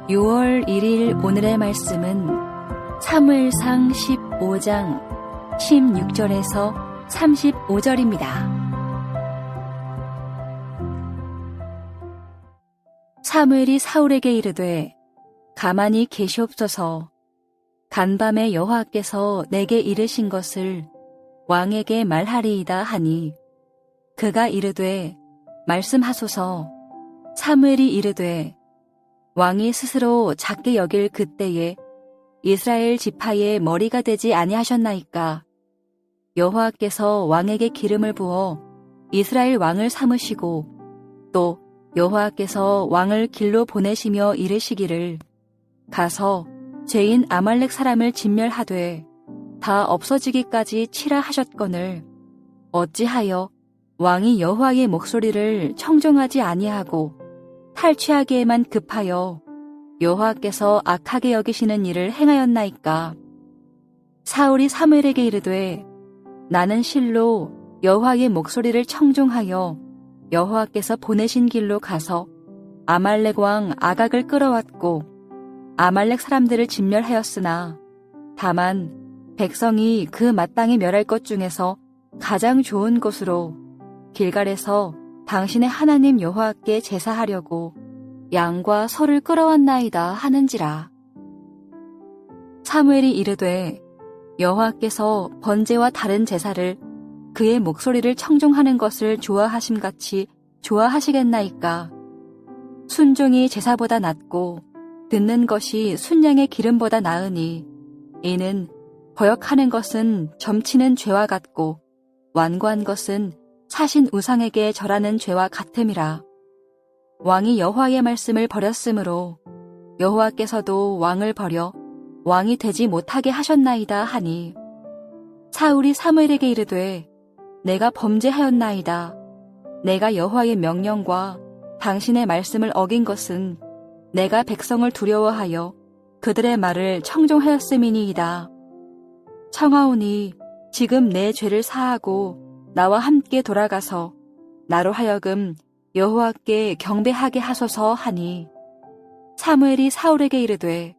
6월 1일 오늘의 말씀은 사무엘상 15장 16절에서 35절입니다. 사무엘이 사울에게 이르되 가만히 계시옵소서. 간밤에 여호와께서 내게 이르신 것을 왕에게 말하리이다 하니 그가 이르되 말씀하소서. 사무엘이 이르되 왕이 스스로 작게 여길 그때에 이스라엘 지파의 머리가 되지 아니하셨나이까. 여호와께서 왕에게 기름을 부어 이스라엘 왕을 삼으시고 또 여호와께서 왕을 길로 보내시며 이르시기를 가서 죄인 아말렉 사람을 진멸하되 다 없어지기까지 치라 하셨거늘 어찌하여 왕이 여호와의 목소리를 청종하지 아니하고 탈취하기에만 급하여 여호와께서 악하게 여기시는 일을 행하였나이까. 사울이 사무엘에게 이르되 나는 실로 여호와의 목소리를 청종하여 여호와께서 보내신 길로 가서 아말렉 왕 아각을 끌어왔고 아말렉 사람들을 진멸하였으나 다만 백성이 그 마땅히 멸할 것 중에서 가장 좋은 곳으로 길갈에서 당신의 하나님 여호와께 제사하려고 양과 소를 끌어왔나이다 하는지라. 사무엘이 이르되 여호와께서 번제와 다른 제사를 그의 목소리를 청종하는 것을 좋아하심같이 좋아하시겠나이까. 순종이 제사보다 낫고 듣는 것이 순양의 기름보다 나으니 이는 거역하는 것은 점치는 죄와 같고 완고한 것은 사신 우상에게 절하는 죄와 같음이라. 왕이 여호와의 말씀을 버렸으므로 여호와께서도 왕을 버려 왕이 되지 못하게 하셨나이다 하니 사울이 사무엘에게 이르되 내가 범죄하였나이다. 내가 여호와의 명령과 당신의 말씀을 어긴 것은 내가 백성을 두려워하여 그들의 말을 청종하였음이니이다. 청하오니 지금 내 죄를 사하고 나와 함께 돌아가서 나로 하여금 여호와께 경배하게 하소서 하니 사무엘이 사울에게 이르되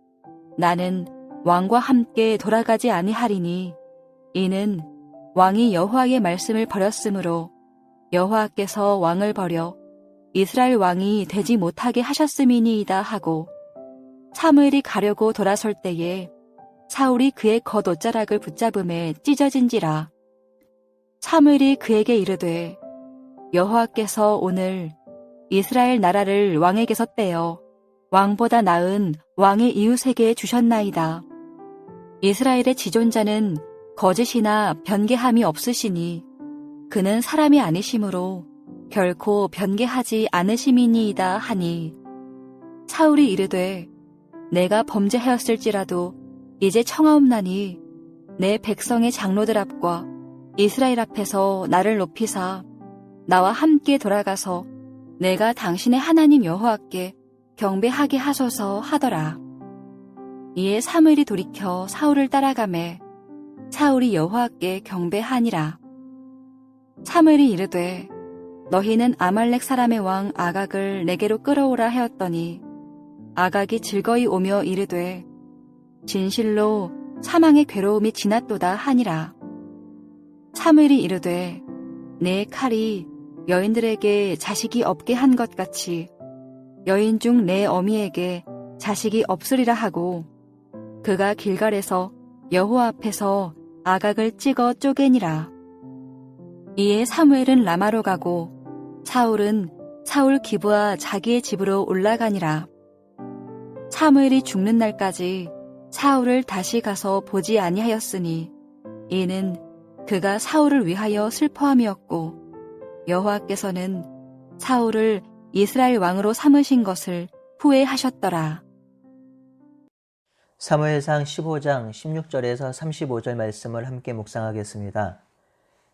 나는 왕과 함께 돌아가지 아니하리니 이는 왕이 여호와의 말씀을 버렸으므로 여호와께서 왕을 버려 이스라엘 왕이 되지 못하게 하셨음이니이다 하고 사무엘이 가려고 돌아설 때에 사울이 그의 겉옷자락을 붙잡음에 찢어진지라. 사무엘이 그에게 이르되 여호와께서 오늘 이스라엘 나라를 왕에게서 떼어 왕보다 나은 왕의 이웃에게 주셨나이다. 이스라엘의 지존자는 거짓이나 변개함이 없으시니 그는 사람이 아니시므로 결코 변개하지 않으심이니이다 하니 사울이 이르되 내가 범죄하였을지라도 이제 청하옵나니 내 백성의 장로들 앞과 이스라엘 앞에서 나를 높이사 나와 함께 돌아가서 내가 당신의 하나님 여호와께 경배하게 하소서 하더라. 이에 사무엘이 돌이켜 사울을 따라가매 사울이 여호와께 경배하니라. 사무엘이 이르되 너희는 아말렉 사람의 왕 아각을 내게로 끌어오라 하였더니 아각이 즐거이 오며 이르되 진실로 사망의 괴로움이 지났도다 하니라. 사무엘이 이르되 내 칼이 여인들에게 자식이 없게 한 것 같이 여인 중 내 어미에게 자식이 없으리라 하고 그가 길갈에서 여호와 앞에서 아각을 찍어 쪼개니라. 이에 사무엘은 라마로 가고 사울은 사울 기브와 자기의 집으로 올라가니라. 사무엘이 죽는 날까지 사울을 다시 가서 보지 아니하였으니 이는 그가 사울을 위하여 슬퍼함이었고 여호와께서는 사울을 이스라엘 왕으로 삼으신 것을 후회하셨더라. 사무엘상 15장 16절에서 35절 말씀을 함께 묵상하겠습니다.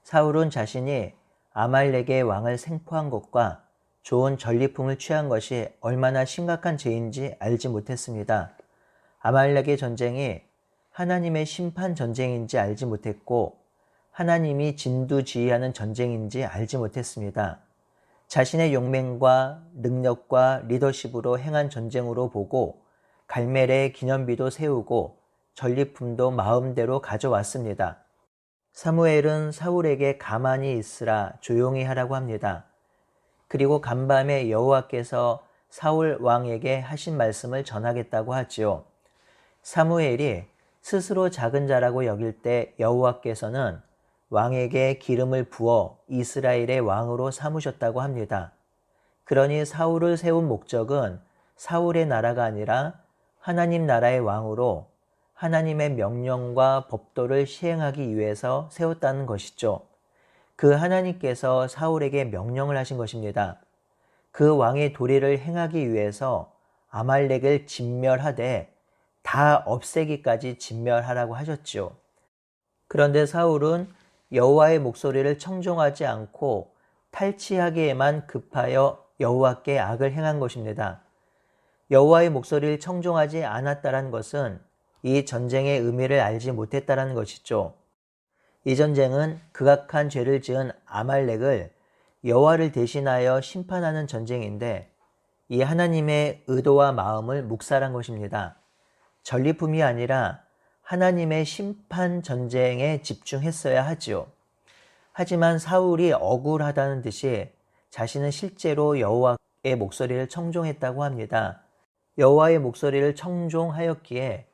사울은 자신이 아말렉의 왕을 생포한 것과 좋은 전리품을 취한 것이 얼마나 심각한 죄인지 알지 못했습니다. 아말렉의 전쟁이 하나님의 심판 전쟁인지 알지 못했고 하나님이 진두지휘하는 전쟁인지 알지 못했습니다. 자신의 용맹과 능력과 리더십으로 행한 전쟁으로 보고 갈멜의 기념비도 세우고 전리품도 마음대로 가져왔습니다. 사무엘은 사울에게 가만히 있으라, 조용히 하라고 합니다. 그리고 간밤에 여호와께서 사울 왕에게 하신 말씀을 전하겠다고 하지요. 사무엘이 스스로 작은 자라고 여길 때 여호와께서는 왕에게 기름을 부어 이스라엘의 왕으로 삼으셨다고 합니다. 그러니 사울을 세운 목적은 사울의 나라가 아니라 하나님 나라의 왕으로 하나님의 명령과 법도를 시행하기 위해서 세웠다는 것이죠. 그 하나님께서 사울에게 명령을 하신 것입니다. 그 왕의 도리를 행하기 위해서 아말렉을 진멸하되 다 없애기까지 진멸하라고 하셨지요. 그런데 사울은 여호와의 목소리를 청종하지 않고 탈취하기에만 급하여 여호와께 악을 행한 것입니다. 여호와의 목소리를 청종하지 않았다는 것은 이 전쟁의 의미를 알지 못했다는 것이죠. 이 전쟁은 극악한 죄를 지은 아말렉을 여호와를 대신하여 심판하는 전쟁인데 이 하나님의 의도와 마음을 묵살한 것입니다. 전리품이 아니라 하나님의 심판 전쟁에 집중했어야 하지요. 하지만 사울이 억울하다는 듯이 자신은 실제로 여호와의 목소리를 청종했다고 합니다. 여호와의 목소리를 청종하였기에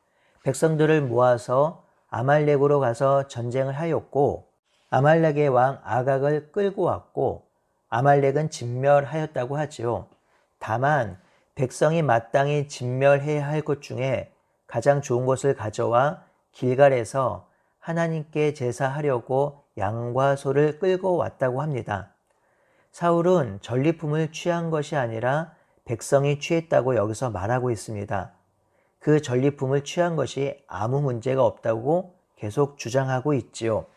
백성들을 모아서 아말렉으로 가서 전쟁을 하였고 아말렉의 왕 아각을 끌고 왔고 아말렉은 진멸하였다고 하지요. 다만 백성이 마땅히 진멸해야 할 것 중에 가장 좋은 것을 가져와 길갈에서 하나님께 제사하려고 양과 소를 끌고 왔다고 합니다. 사울은 전리품을 취한 것이 아니라 백성이 취했다고 여기서 말하고 있습니다. 그 전리품을 취한 것이 아무 문제가 없다고 계속 주장하고 있지요.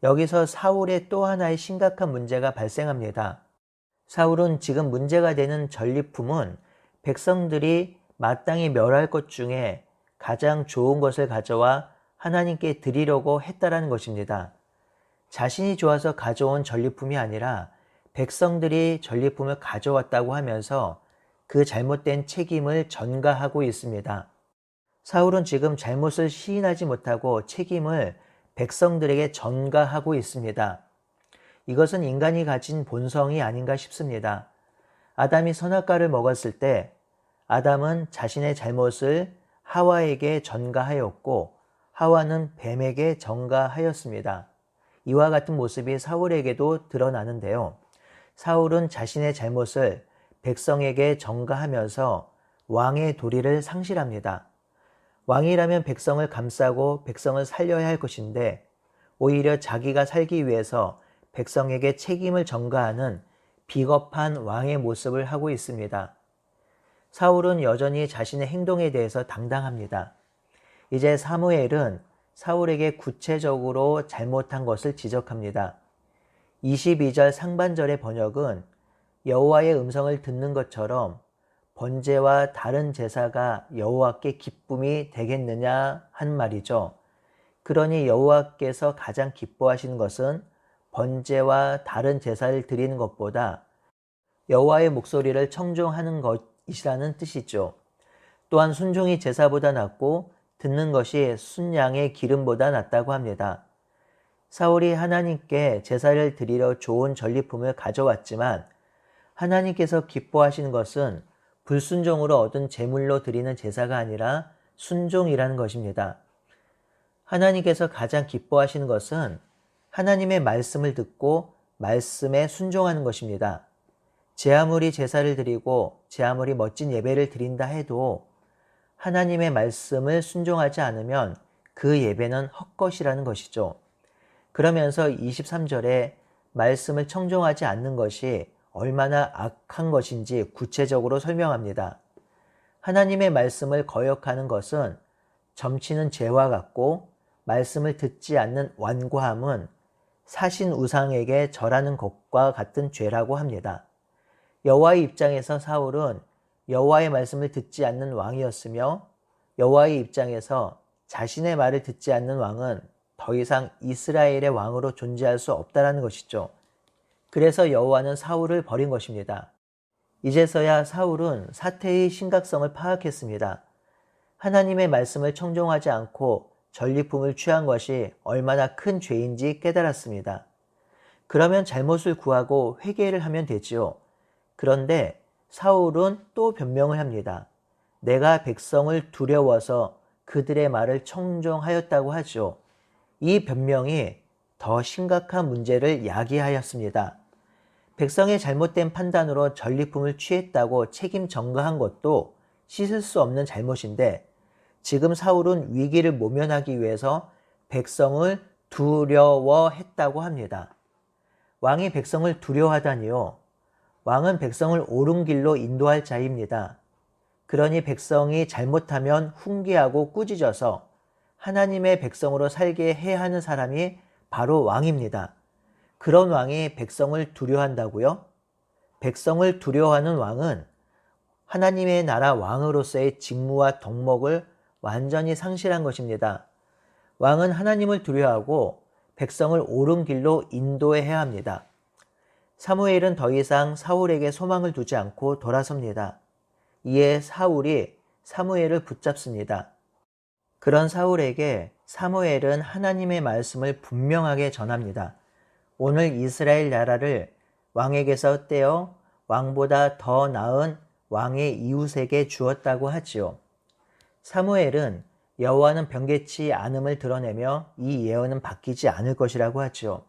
여기서 사울의 또 하나의 심각한 문제가 발생합니다. 사울은 지금 문제가 되는 전리품은 백성들이 마땅히 멸할 것 중에 가장 좋은 것을 가져와 하나님께 드리려고 했다라는 것입니다. 자신이 좋아서 가져온 전리품이 아니라 백성들이 전리품을 가져왔다고 하면서 그 잘못된 책임을 전가하고 있습니다. 사울은 지금 잘못을 시인하지 못하고 책임을 백성들에게 전가하고 있습니다. 이것은 인간이 가진 본성이 아닌가 싶습니다. 아담이 선악과를 먹었을 때 아담은 자신의 잘못을 하와에게 전가하였고 하와는 뱀에게 전가하였습니다. 이와 같은 모습이 사울에게도 드러나는데요. 사울은 자신의 잘못을 백성에게 전가하면서 왕의 도리를 상실합니다. 왕이라면 백성을 감싸고 백성을 살려야 할 것인데 오히려 자기가 살기 위해서 백성에게 책임을 전가하는 비겁한 왕의 모습을 하고 있습니다. 사울은 여전히 자신의 행동에 대해서 당당합니다. 이제 사무엘은 사울에게 구체적으로 잘못한 것을 지적합니다. 22절 상반절의 번역은 여호와의 음성을 듣는 것처럼 번제와 다른 제사가 여호와께 기쁨이 되겠느냐 한 말이죠. 그러니 여호와께서 가장 기뻐하시는 것은 번제와 다른 제사를 드리는 것보다 여호와의 목소리를 청종하는 것이라는 뜻이죠. 또한 순종이 제사보다 낫고 듣는 것이 순양의 기름보다 낫다고 합니다. 사울이 하나님께 제사를 드리려 좋은 전리품을 가져왔지만 하나님께서 기뻐하시는 것은 불순종으로 얻은 제물로 드리는 제사가 아니라 순종이라는 것입니다. 하나님께서 가장 기뻐하시는 것은 하나님의 말씀을 듣고 말씀에 순종하는 것입니다. 제 아무리 제사를 드리고 제 아무리 멋진 예배를 드린다 해도 하나님의 말씀을 순종하지 않으면 그 예배는 헛것이라는 것이죠. 그러면서 23절에 말씀을 청종하지 않는 것이 얼마나 악한 것인지 구체적으로 설명합니다. 하나님의 말씀을 거역하는 것은 점치는 죄와 같고 말씀을 듣지 않는 완고함은 사신 우상에게 절하는 것과 같은 죄라고 합니다. 여호와의 입장에서 사울은 여호와의 말씀을 듣지 않는 왕이었으며 여호와의 입장에서 자신의 말을 듣지 않는 왕은 더 이상 이스라엘의 왕으로 존재할 수 없다는 것이죠. 그래서 여호와는 사울을 버린 것입니다. 이제서야 사울은 사태의 심각성을 파악했습니다. 하나님의 말씀을 청종하지 않고 전리품을 취한 것이 얼마나 큰 죄인지 깨달았습니다. 그러면 잘못을 구하고 회개를 하면 되지요. 그런데 사울은 또 변명을 합니다. 내가 백성을 두려워서 그들의 말을 청종하였다고 하죠. 이 변명이 더 심각한 문제를 야기하였습니다. 백성의 잘못된 판단으로 전리품을 취했다고 책임 전가한 것도 씻을 수 없는 잘못인데 지금 사울은 위기를 모면하기 위해서 백성을 두려워했다고 합니다. 왕이 백성을 두려워하다니요. 왕은 백성을 옳은 길로 인도할 자입니다. 그러니 백성이 잘못하면 훈계하고 꾸짖어서 하나님의 백성으로 살게 해야 하는 사람이 바로 왕입니다. 그런 왕이 백성을 두려워한다고요? 백성을 두려워하는 왕은 하나님의 나라 왕으로서의 직무와 덕목을 완전히 상실한 것입니다. 왕은 하나님을 두려워하고 백성을 옳은 길로 인도해야 합니다. 사무엘은 더 이상 사울에게 소망을 두지 않고 돌아섭니다. 이에 사울이 사무엘을 붙잡습니다. 그런 사울에게 사무엘은 하나님의 말씀을 분명하게 전합니다. 오늘 이스라엘 나라를 왕에게서 떼어 왕보다 더 나은 왕의 이웃에게 주었다고 하지요. 사무엘은 여호와는 변개치 않음을 드러내며 이 예언은 바뀌지 않을 것이라고 하지요.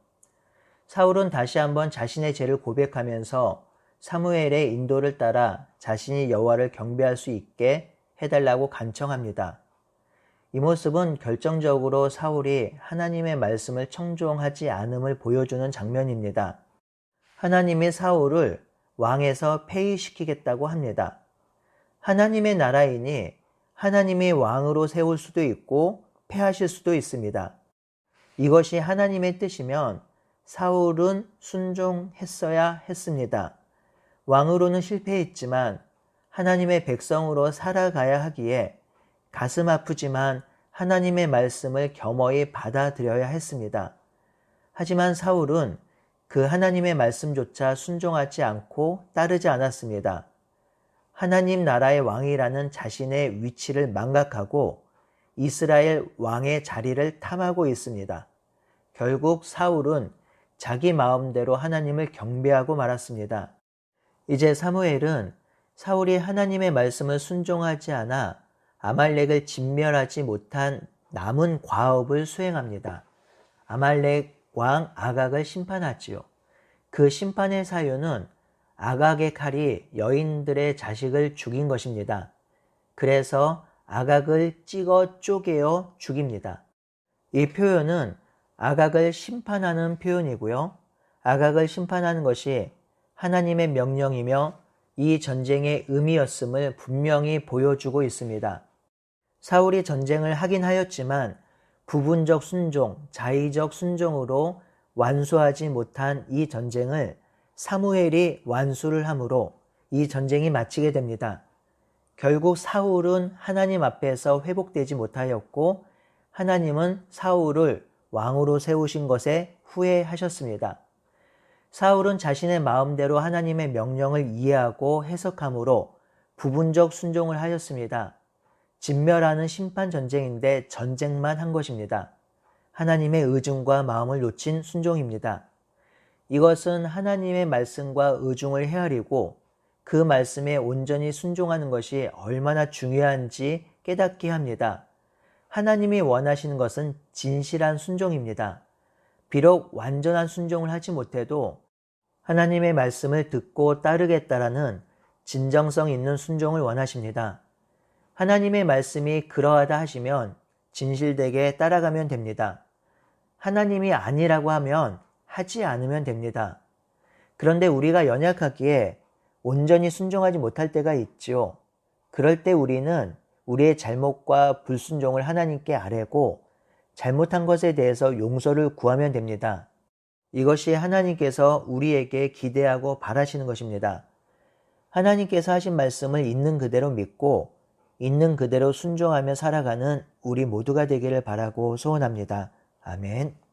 사울은 다시 한번 자신의 죄를 고백하면서 사무엘의 인도를 따라 자신이 여호와를 경배할 수 있게 해달라고 간청합니다. 이 모습은 결정적으로 사울이 하나님의 말씀을 청종하지 않음을 보여주는 장면입니다. 하나님이 사울을 왕에서 폐위시키겠다고 합니다. 하나님의 나라이니 하나님이 왕으로 세울 수도 있고 폐하실 수도 있습니다. 이것이 하나님의 뜻이면 사울은 순종했어야 했습니다. 왕으로는 실패했지만 하나님의 백성으로 살아가야 하기에 가슴 아프지만 하나님의 말씀을 겸허히 받아들여야 했습니다. 하지만 사울은 그 하나님의 말씀조차 순종하지 않고 따르지 않았습니다. 하나님 나라의 왕이라는 자신의 위치를 망각하고 이스라엘 왕의 자리를 탐하고 있습니다. 결국 사울은 자기 마음대로 하나님을 경배하고 말았습니다. 이제 사무엘은 사울이 하나님의 말씀을 순종하지 않아 아말렉을 진멸하지 못한 남은 과업을 수행합니다. 아말렉 왕 아각을 심판하지요. 그 심판의 사유는 아각의 칼이 여인들의 자식을 죽인 것입니다. 그래서 아각을 찍어 쪼개어 죽입니다. 이 표현은 아각을 심판하는 표현이고요. 아각을 심판하는 것이 하나님의 명령이며 이 전쟁의 의미였음을 분명히 보여주고 있습니다. 사울이 전쟁을 하긴 하였지만 부분적 순종, 자의적 순종으로 완수하지 못한 이 전쟁을 사무엘이 완수를 함으로 이 전쟁이 마치게 됩니다. 결국 사울은 하나님 앞에서 회복되지 못하였고 하나님은 사울을 왕으로 세우신 것에 후회하셨습니다. 사울은 자신의 마음대로 하나님의 명령을 이해하고 해석함으로 부분적 순종을 하였습니다. 진멸하는 심판 전쟁인데 전쟁만 한 것입니다. 하나님의 의중과 마음을 놓친 순종입니다. 이것은 하나님의 말씀과 의중을 헤아리고 그 말씀에 온전히 순종하는 것이 얼마나 중요한지 깨닫게 합니다. 하나님이 원하시는 것은 진실한 순종입니다. 비록 완전한 순종을 하지 못해도 하나님의 말씀을 듣고 따르겠다라는 진정성 있는 순종을 원하십니다. 하나님의 말씀이 그러하다 하시면 진실되게 따라가면 됩니다. 하나님이 아니라고 하면 하지 않으면 됩니다. 그런데 우리가 연약하기에 온전히 순종하지 못할 때가 있지요. 그럴 때 우리는 우리의 잘못과 불순종을 하나님께 아뢰고 잘못한 것에 대해서 용서를 구하면 됩니다. 이것이 하나님께서 우리에게 기대하고 바라시는 것입니다. 하나님께서 하신 말씀을 있는 그대로 믿고 있는 그대로 순종하며 살아가는 우리 모두가 되기를 바라고 소원합니다. 아멘.